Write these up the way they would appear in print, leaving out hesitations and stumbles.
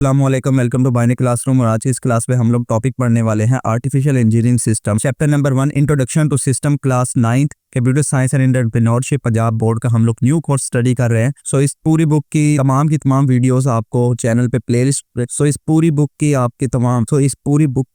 अस्सलामुअलैकुम, welcome to binary classroom. और आज की इस क्लास में हम लोग टॉपिक पढ़ने वाले हैं artificial engineering system, chapter number 1, introduction to system, class 9th, computer science and entrepreneurship, Punjab board का हम लोग न्यू कोर्स स्टडी कर रहे हैं। सो इस पूरी बुक की तमाम वीडियोस आपको चैनल पे प्लेलिस्ट इस पूरी बुक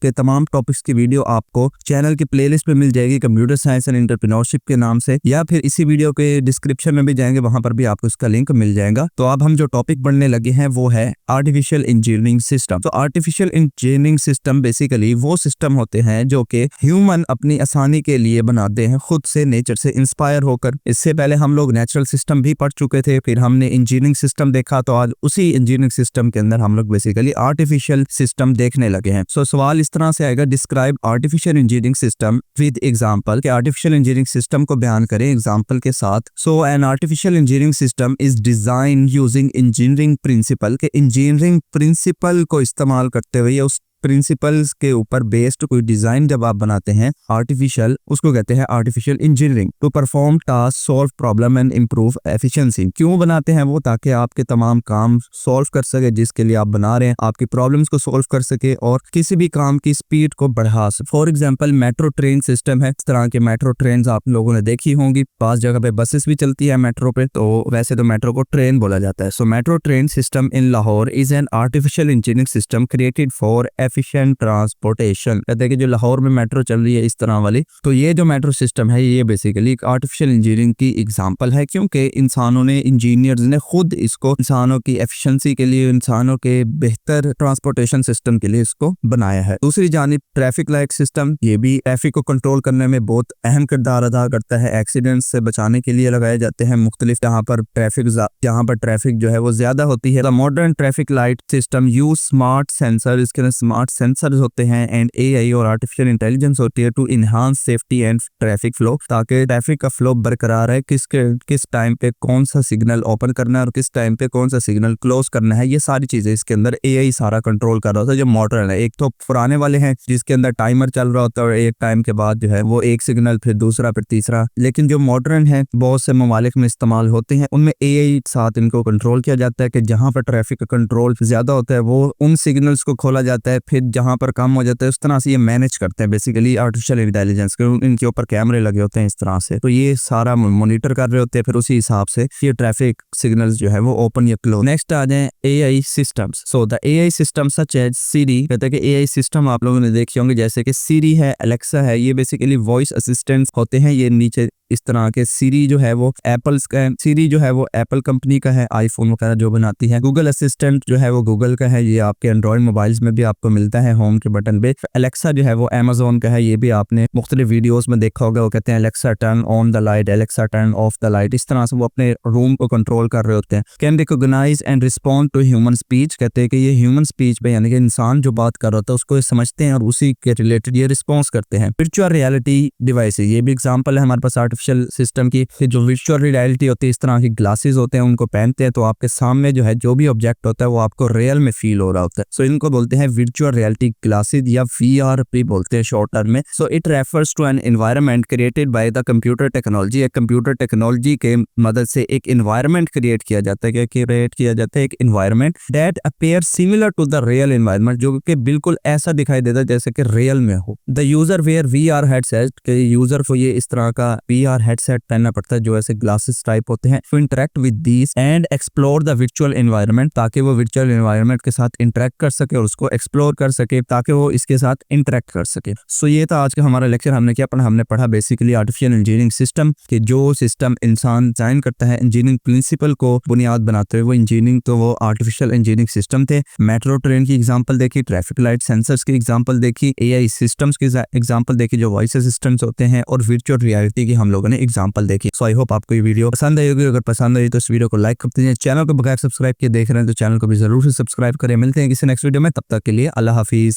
के तमाम टॉपिक्स की वीडियो आपको चैनल की प्लेलिस्ट पे मिल जाएगी, कंप्यूटर साइंस एंड एंटरप्रेन्योरशिप के नाम से, या फिर इसी वीडियो के डिस्क्रिप्शन में भी जाएंगे, वहां पर भी आपको इसका लिंक मिल जाएगा। तो अब हम जो टॉपिक पढ़ने लगे हैं वो है आर्टिफिशियल इंजीनियरिंग सिस्टम। तो आर्टिफिशियल इंजीनियरिंग सिस्टम बेसिकली वो सिस्टम होते हैं जो कि ह्यूमन अपनी आसानी के लिए बनाते हैं, खुद से नेचर से इंस्पायर होकर। इससे पहले हम लोग नेचुरल सिस्टम भी पढ़ चुके थे, फिर हमने इंजीनियरिंग सिस्टम देखा, तो आज उसी इंजीनियरिंग सिस्टम के अंदर हम लोग बेसिकली आर्टिफिशियल सिस्टम देखने लगे हैं। सो सवाल इस तरह से आएगा, describe artificial engineering system with example, कि आर्टिफिशियल इंजीनियरिंग सिस्टम को बयान करें एग्जांपल के साथ। So an artificial engineering system is design using engineering principle, के इंजीनियरिंग प्रिंसिपल को इस्तेमाल करते हुए, उस प्रिंसिपल्स के ऊपर बेस्ड कोई डिजाइन जब आप बनाते हैं आर्टिफिशियल, उसको कहते हैं artificial engineering. To perform task, solve problem and improve efficiency. क्यों बनाते हैं वो? ताकि आपके तमाम काम सॉल्व कर सके, जिसके लिए आप बना रहे हैं, आपकी प्रॉब्लम्स को सॉल्व कर सके और किसी भी काम की स्पीड को बढ़ा सके। For example metro train system है, इस तरह के मेट्रो ट्रेन आप लोगों ने देखी होंगी, पास जगह पे बसेस भी चलती है मेट्रो पे, तो वैसे तो मेट्रो को ट्रेन बोला जाता है। So metro train system in Lahore is an artificial engineering system created for efficient transportation. कहते हैं कि जो लाहौर में मेट्रो चल रही है इस तरह वाली, तो ये जो मेट्रो सिस्टम है ये बेसिकली एक आर्टिफिशियल इंजीनियरिंग की एग्जांपल है, क्योंकि इंसानों ने, इंजीनियर्स ने खुद इसको इंसानों की एफिशिएंसी के लिए, इंसानों के बेहतर ट्रांसपोर्टेशन सिस्टम के लिए इसको बनाया है। दूसरी जानिब ट्रैफिक लाइट सिस्टम, ये भी ट्रैफिक को कंट्रोल करने में बहुत अहम किरदार अदा करता है। एक्सीडेंट्स से बचाने के लिए लगाए जाते हैं मुख्तलिफ, जहाँ पर ट्रैफिक जो है वो ज्यादा होती है। Modern traffic light system use smart sensor, इसके अंदर स्मार्ट सेंसर होते हैं एंड एआई और आर्टिफिशियल इंटेलिजेंस होती है to enhance safety and traffic flow, ताकि ट्रैफिक का फ्लो बरकरार है, किस टाइम पे कौन सा सिग्नल ओपन करना है और किस टाइम पे कौन सा सिग्नल क्लोज करना है, ये सारी चीजें इसके अंदर एआई सारा कंट्रोल कर रहा होता है। जो मॉडर्न है, एक तो पुराने वाले हैं जिसके अंदर टाइमर चल रहा होता है और एक टाइम के बाद जो है वो एक सिग्नल, फिर दूसरा, फिर तीसरा। लेकिन जो मॉडर्न है बहुत से ममालिक में इस्तेमाल होते हैं, उनमें एआई साथ इनको कंट्रोल किया जाता है कि जहां पर ट्रैफिक का कंट्रोल ज्यादा होता है वो उन सिग्नल्स को खोला जाता है, फिर जहां पर कम हो जाता है उस तरह से ये मैनेज करते हैं बेसिकली आर्टिफिशियल इंटेलिजेंस के। इनके ऊपर कैमरे लगे होते हैं इस तरह से, तो ये सारा मॉनिटर कर रहे होते हैं, फिर उसी हिसाब से ये ट्रैफिक सिग्नल्स जो है वो ओपन या क्लोज। नेक्स्ट आ जाए AI systems. So the AI system such as Siri, कहते हैं कि एआई सिस्टम आप लोगों ने देखे होंगे, जैसे कि सीरी है, अलेक्सा है, ये बेसिकली वॉइस असिस्टेंट्स होते हैं। ये नीचे इस तरह के सीरी जो है वो एप्पल्स का है, सीरी जो है वो एप्पल कंपनी का है, आईफोन वगैरह जो बनाती है। गूगल असिस्टेंट जो है वो गूगल का है, ये आपके एंड्रॉइड मोबाइल्स में भी आपको मिलता है होम के बटन पे। अलेक्सा जो है वो अमेज़न का है, ये भी आपने मुख्तलिफ वीडियोस में देखा होगा, वो कहते हैं Alexa turn on the light, Alexa turn off the light, इस तरह से वो अपने रूम को कंट्रोल कर रहे होते हैं। Can recognise and respond to human speech, कहते हैं कि ये ह्यूमन स्पीच पे, यानी कि इंसान जो बात कर रहा होता है उसको ये समझते हैं और उसी के रिलेटेड ये रिस्पॉन्स करते हैं। वर्चुअल रियलिटी डिवाइस, ये भी एग्जाम्पल है हमारे पास आर्टिफिशियल सिस्टम की। जो वर्चुअल रियलिटी होती है, इस तरह की ग्लासेस होते हैं, उनको पहनते हैं तो आपके सामने जो है जो भी ऑब्जेक्ट होता है वो आपको रियल में फील हो रहा होता है। सो इनको बोलते हैं वर्चुअल रियलिटी ग्लासेस या वीआर भी बोलते हैं शॉर्ट टर्म में। So it refers to an environment created by the computer technology, एक कंप्यूटर टेक्नोलॉजी के मदद से एक एनवायरनमेंट क्रिएट किया जाता है, एक environment that appear similar to the real environment, जो कि बिल्कुल ऐसा दिखाई देता है जैसे कि रियल में हो। The user wear VR headset, के यूजर को ये इस तरह का वीआर हेडसेट पहनना पड़ता है जो ऐसे ग्लासेस टाइप होते हैं, to interact with these and explore the virtual environment, ताकि वो वर्चुअल एनवायरनमेंट के साथ इंटरेक्ट कर सके और उसको एक्सप्लोर कर सके, ताकि वो इसके साथ इंटरेक्ट कर सके। सो ये था आज का हमारा लेक्चर। हमने पढ़ा बेसिकली आर्टिफिशियल इंजीनियरिंग सिस्टम, कि जो सिस्टम इंसान डिजाइन करता है इंजीनियरिंग प्रिंसिपल को बुनियाद बनाते हुए, वो इंजीनियरिंग तो वो आर्टिफिशियल इंजीनियरिंग सिस्टम थे। मेट्रो ट्रेन की एग्जांपल देखी, ट्रैफिक लाइट सेंसर्स की एग्जांपल देखी, एआई सिस्टम्स की एग्जांपल देखी जो वॉइस असिस्टेंट्स होते हैं, और वर्चुअल रियलिटी की हम लोगों ने एग्जांपल देखी। सो आई होप आपको ये वीडियो पसंद आई होगी। अगर पसंद आई तो इस वीडियो को लाइक कर दीजिए। चैनल को बगैर सब्सक्राइब किए देख रहे हैं तो चैनल को भी जरूर से सब्सक्राइब करें। मिलते हैं किसी नेक्स्ट वीडियो में, तब तक के लिए अल्लाह हाफिज।